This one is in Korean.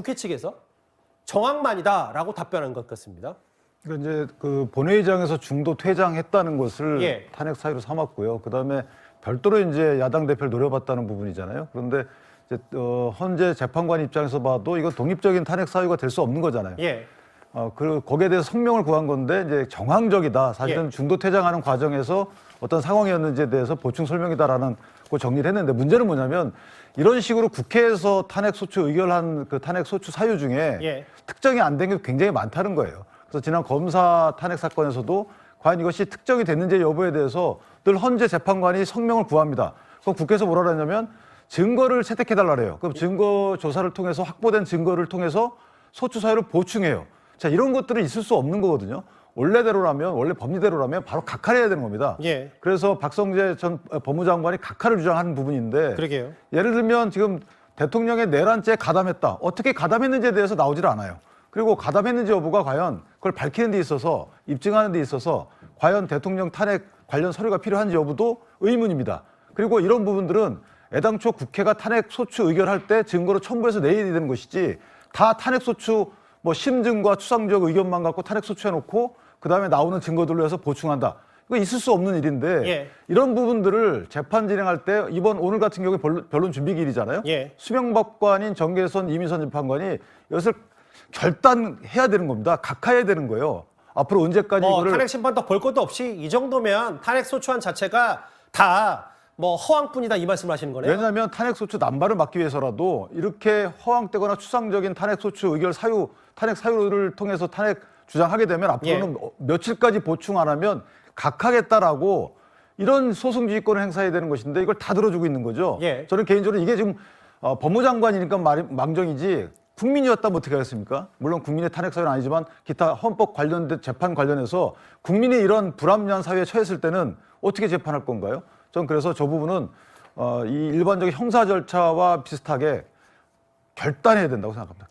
국회 측에서 정황만이다라고 답변한 것 같습니다. 그러니까 이제 그 본회의장에서 중도 퇴장했다는 것을 예. 탄핵 사유로 삼았고요. 그다음에 별도로 이제 야당 대표를 노려봤다는 부분이잖아요. 그런데 이제 헌재 재판관 입장에서 봐도 이건 독립적인 탄핵 사유가 될 수 없는 거잖아요. 예. 그 거기에 대해서 성명을 구한 건데 이제 정황적이다. 사실은 예. 중도 퇴장하는 과정에서 어떤 상황이었는지에 대해서 보충 설명이다라는 거 정리를 했는데 문제는 뭐냐면 이런 식으로 국회에서 탄핵 소추 의결한 그 탄핵 소추 사유 중에 예. 특정이 안 된 게 굉장히 많다는 거예요. 그래서 지난 검사 탄핵 사건에서도 과연 이것이 특정이 됐는지 여부에 대해서 늘 헌재 재판관이 성명을 구합니다. 그럼 국회에서 뭐라 그러냐면 증거를 채택해달라 그래요. 그럼 증거 조사를 통해서 확보된 증거를 통해서 소추 사유를 보충해요. 자, 이런 것들은 있을 수 없는 거거든요. 원래대로라면, 원래 법리대로라면 바로 각하해야 되는 겁니다. 예. 그래서 박성재 전 법무장관이 각하를 주장하는 부분인데 그러게요. 예를 들면 지금 대통령의 내란죄에 가담했다. 어떻게 가담했는지에 대해서 나오질 않아요. 그리고 가담했는지 여부가 과연 그걸 밝히는 데 있어서 입증하는 데 있어서 과연 대통령 탄핵 관련 서류가 필요한지 여부도 의문입니다. 그리고 이런 부분들은 애당초 국회가 탄핵 소추 의결할 때 증거로 첨부해서 내야 되는 것이지 다 탄핵 소추 뭐 심증과 추상적 의견만 갖고 탄핵 소추해놓고 그다음에 나오는 증거들로 해서 보충한다. 이거 있을 수 없는 일인데 예. 이런 부분들을 재판 진행할 때 오늘 같은 경우에 변론 준비기일이잖아요. 예. 수명법관인 정계선 이민선 재판관이 이것을 결단해야 되는 겁니다. 각하해야 되는 거예요. 앞으로 언제까지 이거를 탄핵 심판 더 볼 것도 없이 이 정도면 탄핵 소추안 자체가 다 뭐 허황뿐이다 이 말씀을 하시는 거네요. 왜냐하면 탄핵 소추 남발을 막기 위해서라도 이렇게 허황되거나 추상적인 탄핵 소추 의결 사유, 탄핵 사유를 통해서 탄핵 주장하게 되면 앞으로는 며칠까지 보충 안 하면 각하겠다라고 이런 소송지휘권을 행사해야 되는 것인데 이걸 다 들어주고 있는 거죠. 예. 저는 개인적으로 이게 지금 법무장관이니까 망정이지 국민이었다면 어떻게 하겠습니까? 물론 국민의 탄핵 사유는 아니지만 기타 헌법 관련된 재판 관련해서 국민이 이런 불합리한 사유에 처했을 때는 어떻게 재판할 건가요? 전 그래서 저 부분은 이 일반적인 형사 절차와 비슷하게 결단해야 된다고 생각합니다.